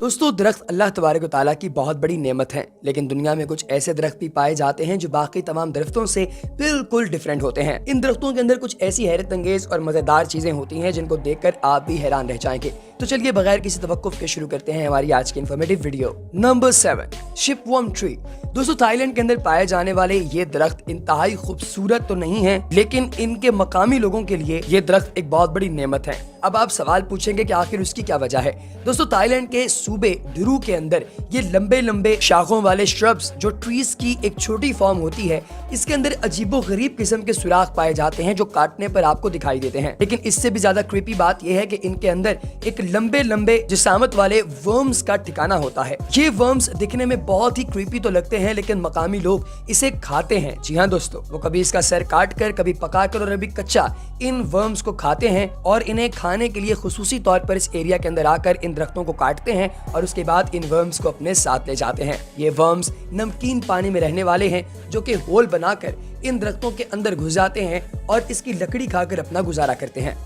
दोस्तों दरख्त अल्लाह तबारक व तआला की बहुत बड़ी नेमत है, लेकिन दुनिया में कुछ ऐसे दरख्त भी पाए जाते हैं जो बाकी तमाम दरख्तों से बिल्कुल डिफरेंट होते हैं। इन दरख्तों के अंदर कुछ ऐसी हैरत अंगेज और मजेदार चीजें होती हैं जिनको देखकर आप भी हैरान रह जाएंगे। तो चलिए बगैर किसी तवक्कुफ के शुरू करते हैं हमारी आज की informative video. Number 7, shipworm tree. दोस्तों थाईलैंड के अंदर पाए जाने वाले ये दरख्त इंतहाई खूबसूरत तो नहीं है, लेकिन इनके मकामी लोगों के लिए ये दरख्त एक बहुत बड़ी नेमत है। अब आप सवाल पूछेंगे कि आखिर उसकी क्या वजह है। दोस्तों थाईलैंड के सूबे ड्रू के अंदर ये लंबे लंबे शाखों वाले श्रब्स जो ट्रीज की एक छोटी फॉर्म होती है, इसके अंदर अजीबो गरीब किस्म के सुराख पाए जाते हैं जो काटने पर आपको दिखाई देते हैं। लेकिन इससे भी ज्यादा क्रीपी बात यह है कि इनके अंदर एक लंबे लंबे जिसामत वाले वर्म्स का ठिकाना होता है। ये वर्म्स दिखने में बहुत ही क्रीपी तो लगते हैं, लेकिन मकामी लोग इसे खाते हैं। जी हाँ दोस्तों, वो कभी इसका सर काट कर, कभी पका कर और अभी कच्चा इन वर्म्स को खाते हैं और इन्हें खाने के लिए खुसूसी तौर पर इस एरिया के अंदर आकर इन दरख्तों को काटते हैं और उसके बाद इन वर्म्स को अपने साथ ले जाते हैं। ये वर्म्स नमकीन पानी में रहने वाले हैं जो कि होल बनाकर इन दरख्तों के अंदर घुस जाते हैं और इसकी लकड़ी खाकर अपना गुजारा करते हैं।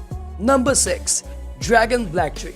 Number 6, dragon black tree.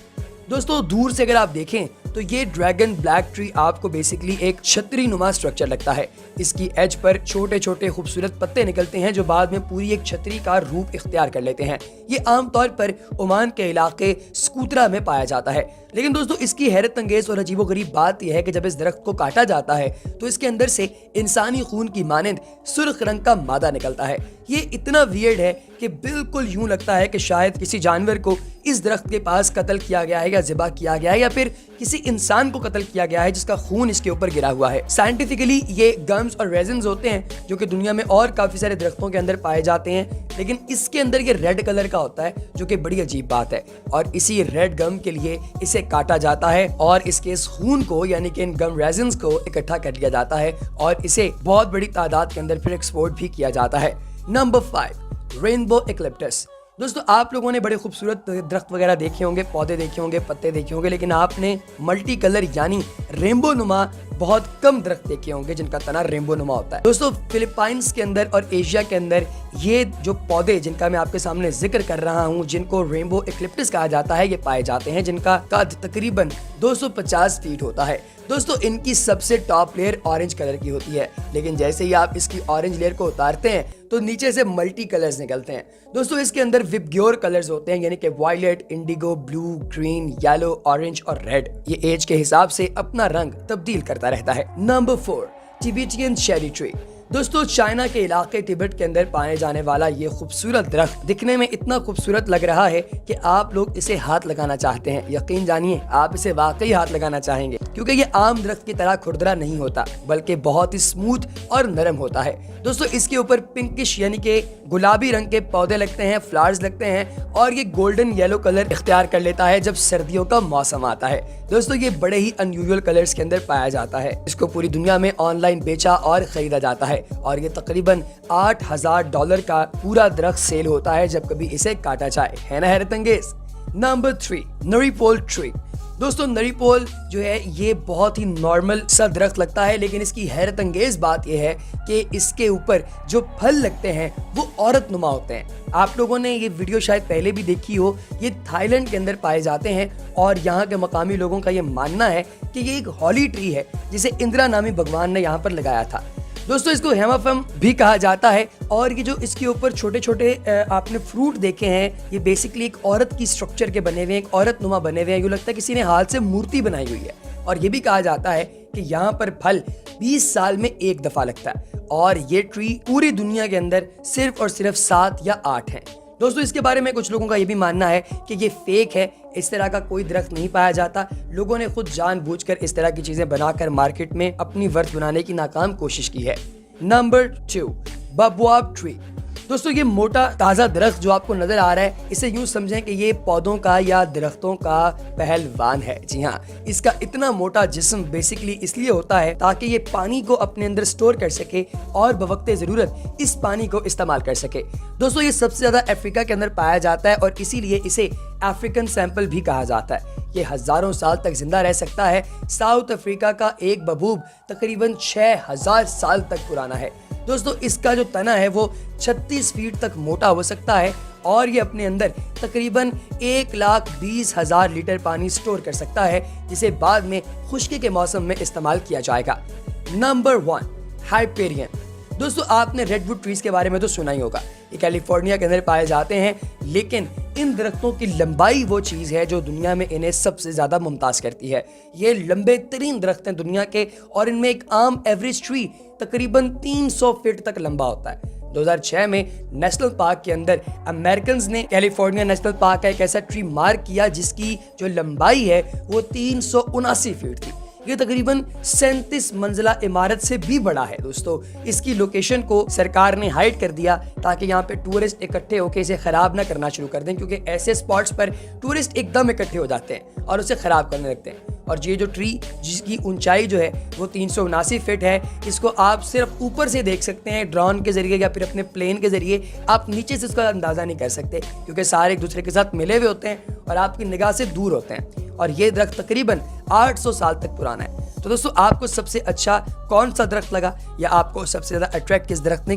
दोस्तों दूर से अगर आप देखें तो ये ड्रैगन ब्लैक ट्री आपको बेसिकली एक छतरी नुमा स्ट्रक्चर लगता है। इसकी एज पर छोटे छोटे खूबसूरत पत्ते निकलते हैं जो बाद में पूरी एक छतरी का रूप इख्तियार कर लेते हैं। ये आमतौर पर ओमान के इलाके स्कूतरा में पाया जाता है। लेकिन दोस्तों इसकी हैरत अंगेज और अजीबोगरीब बात यह है कि जब इस दरख्त को काटा जाता है तो इसके अंदर से इंसानी खून की मानंद सुर्ख रंग का मादा निकलता है। ये इतना वियर्ड है कि बिल्कुल यूं लगता है कि शायद किसी जानवर को इस दरख्त के पास कत्ल किया गया है या ज़िबा किया गया है या फिर किसी इंसान को कत्ल किया गया है जिसका खून इसके ऊपर गिरा हुआ है। साइंटिफिकली ये गम्स और रेजिन्स होते हैं जो कि दुनिया में और काफी सारे दरख्तों के अंदर पाए जाते हैं, लेकिन इसके अंदर ये रेड कलर का होता है जो कि बड़ी अजीब बात है। और इसी रेड गम के लिए इसे काटा जाता है और इसके इस खून को यानी कि इन गम रेजिन्स को इकट्ठा कर लिया जाता है और इसे बहुत बड़ी तादाद के अंदर फिर एक्सपोर्ट भी किया जाता है। Number 5, rainbow eucalyptus. दोस्तों आप लोगों ने बड़े खूबसूरत दरख्त वगैरह देखे होंगे, पौधे देखे होंगे, पत्ते देखे होंगे, लेकिन आपने मल्टी कलर यानी रेनबो नुमा बहुत कम दरख्त देखे होंगे जिनका तना रेनबो नुमा होता है। दोस्तों फिलीपाइंस के अंदर और एशिया के अंदर ये जो पौधे जिनका मैं आपके सामने जिक्र कर रहा हूँ, जिनको रेनबो एक्लिप्टस कहा जाता है, ये पाए जाते हैं जिनका कद तकरीबन 250 फीट होता है। दोस्तों इनकी सबसे टॉप लेयर ऑरेंज कलर की होती है, लेकिन जैसे ही आप इसकी ऑरेंज लेयर को उतारते हैं तो नीचे से मल्टी कलर्स निकलते हैं। दोस्तों इसके अंदर विबग्योर कलर्स होते हैं यानी कि violet, indigo, blue, green, yellow, orange और रेड। ये एज के हिसाब से अपना रंग तब्दील करता रहता है। Number 4, Tibetan cherry tree. दोस्तों चाइना के इलाके तिब्बत के अंदर पाए जाने वाला ये खूबसूरत दरख्त दिखने में इतना खूबसूरत लग रहा है कि आप लोग इसे हाथ लगाना चाहते हैं। यकीन जानिए आप इसे वाकई हाथ लगाना चाहेंगे, क्योंकि ये आम दरख्त की तरह खुरदरा नहीं होता बल्कि बहुत ही स्मूथ और नरम होता है। दोस्तों इसके ऊपर पिंकिश यानी कि गुलाबी रंग के पौधे लगते हैं, फ्लावर्स लगते हैं और ये गोल्डन येलो कलर इख्तियार कर लेता है जब सर्दियों का मौसम आता है। दोस्तों ये बड़े ही अनयूजुअल कलर्स के अंदर पाया जाता है। इसको पूरी दुनिया में ऑनलाइन बेचा और खरीदा जाता है और ये तकरीबन $8,000 का पूरा दरख्त सेल होता है जब कभी इसे काटा जाए। है ना हैरत अंगेज। Number 3, नरीपोल tree. दोस्तों नरीपोल जो है ये बहुत ही नॉर्मल सा दरख्त लगता है, लेकिन इसकी हैरत अंगेज बात यह है कि इसके ऊपर जो फल लगते हैं वो औरत नुमा होते हैं। आप लोगों ने ये वीडियो शायद पहले भी देखी हो। ये थाईलैंड के अंदर पाए जाते हैं और यहाँ के मकामी लोगों का ये मानना है कि ये एक हॉली ट्री है जिसे इंदिरा नामी भगवान ने यहाँ पर लगाया था। दोस्तों इसको हेमाफम भी कहा जाता है और ये जो इसके ऊपर छोटे छोटे आपने फ्रूट देखे हैं, ये बेसिकली एक औरत की स्ट्रक्चर के बने हुए हैं, एक औरत नुमा बने हुए हैं। यूँ लगता है किसी ने हाथ से मूर्ति बनाई हुई है। और ये भी कहा जाता है कि यहाँ पर फल 20 साल में एक दफा लगता है और ये ट्री पूरी दुनिया के अंदर सिर्फ और सिर्फ 7 या 8 है। दोस्तों इसके बारे में कुछ लोगों का ये भी मानना है कि ये फेक है, इस तरह का कोई दरख्त नहीं पाया जाता। लोगों ने खुद जानबूझकर इस तरह की चीजें बनाकर मार्केट में अपनी वर्थ बनाने की नाकाम कोशिश की है। Number 2, baobab tree. दोस्तों ये मोटा ताज़ा दरख्त जो आपको नजर आ रहा है, इसे यूं समझें कि ये पौधों का या दरख्तों का पहलवान है। जी हाँ, इसका इतना मोटा जिस्म बेसिकली इसलिए होता है ताकि ये पानी को अपने अंदर स्टोर कर सके और बवक्ते ज़रूरत इस पानी को इस्तेमाल कर सके। दोस्तों ये सबसे ज़्यादा अफ्रीका के अंदर पाया जाता है और इसीलिए इसे अफ्रीकन सैंपल भी कहा जाता है। ये हजारों साल तक जिंदा रह सकता है। साउथ अफ्रीका का एक बबूब तकरीबन 6000 साल तक पुराना है। दोस्तों इसका जो तना है वो 36 फीट तक मोटा हो सकता है और ये अपने अंदर तकरीबन 1,20,000 लीटर पानी स्टोर कर सकता है, जिसे बाद में खुश्की के मौसम में इस्तेमाल किया जाएगा। Number 1, Hyperion. दोस्तों आपने रेडवुड ट्रीज के बारे में तो सुना ही होगा। ये कैलिफोर्निया के अंदर पाए जाते हैं, लेकिन इन दरख्तों की लंबाई वो चीज़ है जो दुनिया में इन्हें सबसे ज़्यादा मुमताज़ करती है। ये लंबे तरीन दरख्त हैं दुनिया के और इनमें एक आम एवरेज ट्री तकरीबन 300 फीट तक लंबा होता है। 2006 में नेशनल पार्क के अंदर अमेरिकन्स ने कैलिफोर्निया नेशनल पार्क का एक ऐसा ट्री मार्क किया जिसकी जो लंबाई है वो 379 फीट थी। ये तकरीबन 37 मंजिला इमारत से भी बड़ा है। दोस्तों इसकी लोकेशन को सरकार ने हाइड कर दिया ताकि यहाँ पे टूरिस्ट इकट्ठे होकर इसे खराब ना करना शुरू कर दें, क्योंकि ऐसे स्पॉट्स पर टूरिस्ट एकदम इकट्ठे हो जाते हैं और उसे खराब करने लगते हैं। और ये जो ट्री जिसकी ऊंचाई जो है वो 379 फीट है, इसको आप सिर्फ ऊपर से देख सकते हैं ड्रोन के जरिए या फिर अपने प्लेन के जरिए। आप नीचे से इसका अंदाज़ा नहीं कर सकते क्योंकि सारे एक दूसरे के साथ मिले हुए होते हैं और आपकी निगाह से दूर होते हैं। और ये दरख्त तकरीबन 800 साल तक पुराना है। तो दोस्तों आपको सबसे अच्छा कौन सा दरख्त लगा या आपको सबसे ज़्यादा अट्रैक्ट किस दरख्त ने